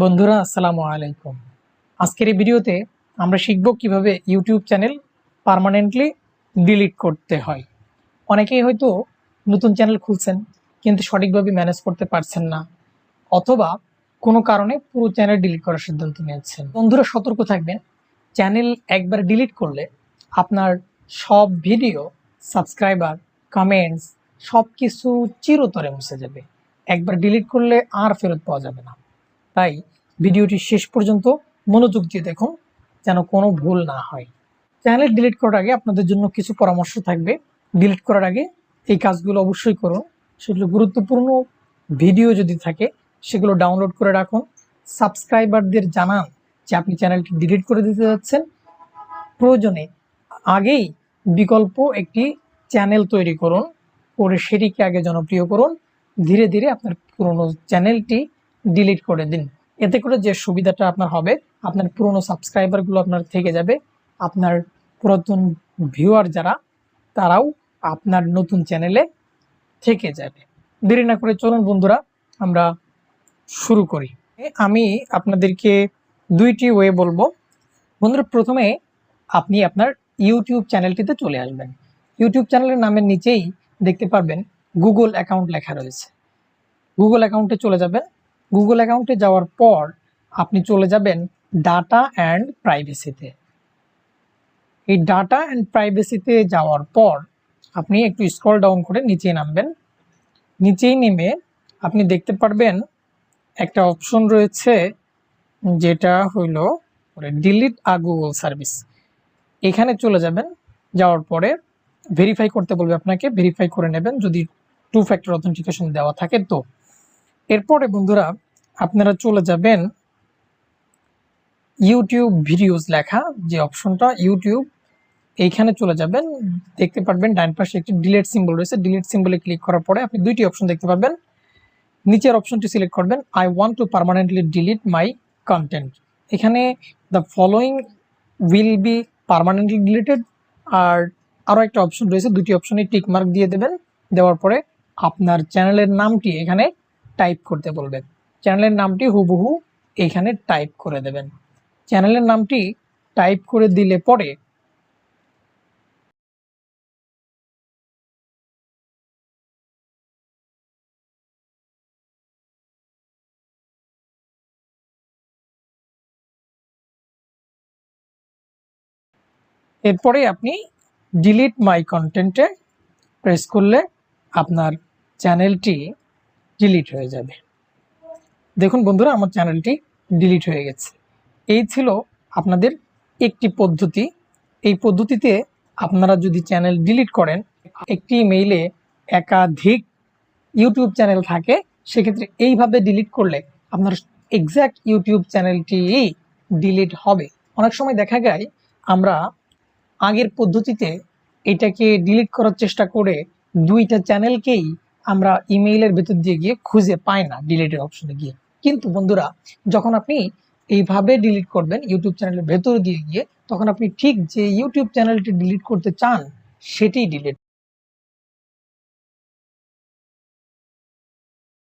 বন্ধুরা আসসালামু আলাইকুম। আজকের এই ভিডিওতে আমরা শিখব কিভাবে ইউটিউব চ্যানেল পার্মানেন্টলি ডিলিট করতে হয়। অনেকেই হয়তো নতুন চ্যানেল খুলছেন কিন্তু সঠিকভাবে ম্যানেজ করতে পারছেন না, অথবা কোনো কারণে পুরো চ্যানেল ডিলিট করার সিদ্ধান্ত নিয়েছেন। বন্ধুরা সতর্ক থাকবেন, চ্যানেল একবার ডিলিট করলে আপনার সব ভিডিও, সাবস্ক্রাইবার, কমেন্টস সব কিছু চিরতরে মুছে যাবে। একবার ডিলিট করলে আর ফেরত পাওয়া যাবে না। তাই ভিডিওটি শেষ পর্যন্ত মনোযোগ দিয়ে দেখুন, যেন কোনো ভুল না হয়। চ্যানেল ডিলিট করার আগে আপনাদের জন্য কিছু পরামর্শ থাকবে। ডিলিট করার আগে এই কাজগুলো অবশ্যই করুন। সেগুলো গুরুত্বপূর্ণ ভিডিও যদি থাকে সেগুলো ডাউনলোড করে রাখুন। সাবস্ক্রাইবারদের জানান যে আপনি চ্যানেলটি ডিলিট করে দিতে যাচ্ছেন। প্রয়োজনে আগেই বিকল্প একটি চ্যানেল তৈরি করুন, করে সেটিকে আগে জনপ্রিয় করুন। ধীরে ধীরে আপনার পুরনো চ্যানেলটি ডিলিট করে দিন। এতে করে যে সুবিধাটা আপনার হবে, আপনার পুরনো সাবস্ক্রাইবারগুলো আপনার থেকে যাবে। আপনার পুরাতন ভিউয়ার যারা, তারাও আপনার নতুন চ্যানেলে থেকে যাবে। দেরি না করে চলুন বন্ধুরা, আমরা শুরু করি। আমি আপনাদেরকে দুইটি ওয়ে বলবো। বন্ধুরা, প্রথমে আপনি আপনার ইউটিউব চ্যানেলটিতে চলে আসবেন। ইউটিউব চ্যানেলের নামের নিচেই দেখতে পারবেন গুগল অ্যাকাউন্ট লেখা রয়েছে। গুগল অ্যাকাউন্টে চলে যাবেন। গুগল অ্যাকাউন্টে যাওয়ার পর আপনি চলে যাবেন ডাটা অ্যান্ড প্রাইভেসিতে। এই ডাটা অ্যান্ড প্রাইভেসিতে যাওয়ার পর আপনি একটু স্ক্রল ডাউন করে নিচে নামবেন। নিচেই নেমে আপনি দেখতে পারবেন একটা অপশন রয়েছে, যেটা হইল ডিলিট আ গুগল সার্ভিস। এখানে চলে যাবেন। যাওয়ার পরে ভেরিফাই করতে বলবে আপনাকে, ভেরিফাই করে নেবেন যদি 2 ফ্যাক্টর অথেন্টিকেশন দেওয়া থাকে তো। এরপরে বন্ধুরা আপনারা চলে যাবেন ইউটিউব ভিডিওস লেখা যে অপশনটা, ইউটিউব, এইখানে চলে যাবেন। দেখতে পারবেন ডান পাশে একটি ডিলিট সিম্বল রয়েছে। ডিলিট সিম্বলে ক্লিক করার পরে আপনি দুইটি অপশন দেখতে পাবেন। নিচের অপশনটি সিলেক্ট করবেন, I want to permanently delete my content. এখানে the following will be permanently deleted. আর আরও একটা অপশন রয়েছে, দুটি অপশনে টিক মার্ক দিয়ে দেবেন। দেওয়ার পরে আপনার চ্যানেলের নামটি এখানে টাইপ করতে বলবেন। চ্যানেলের নামটি হুবহু এখানে টাইপ করে দেবেন। চ্যানেলের নামটি টাইপ করে দিলে পরে এরপরে আপনি ডিলিট মাই কন্টেন্টে প্রেস করলে আপনার চ্যানেলটি ডিলিট হয়ে যাবে। দেখুন বন্ধুরা, আমার চ্যানেলটি ডিলিট হয়ে গেছে। এই ছিল আপনাদের একটি পদ্ধতি। এই পদ্ধতিতে আপনারা যদি চ্যানেল ডিলিট করেন, একটি মেইলে একাধিক ইউটিউব চ্যানেল থাকে, সেক্ষেত্রে এইভাবে ডিলিট করলে আপনার এক্স্যাক্ট ইউটিউব চ্যানেলটি ডিলিট হবে। অনেক সময় দেখা যায় আমরা আগের পদ্ধতিতে এটাকে ডিলিট করার চেষ্টা করে দুইটা চ্যানেলকেই আমরা ইমেইলের ভেতর দিয়ে গিয়ে খুঁজে পাই না ডিলিটের অপশনে গিয়ে। কিন্তু বন্ধুরা, যখন আপনি এইভাবে ডিলিট করবেন ইউটিউব চ্যানেলের ভেতর দিয়ে গিয়ে, তখন আপনি ঠিক যে ইউটিউব চ্যানেলটি ডিলিট করতে চান সেটি ডিলিট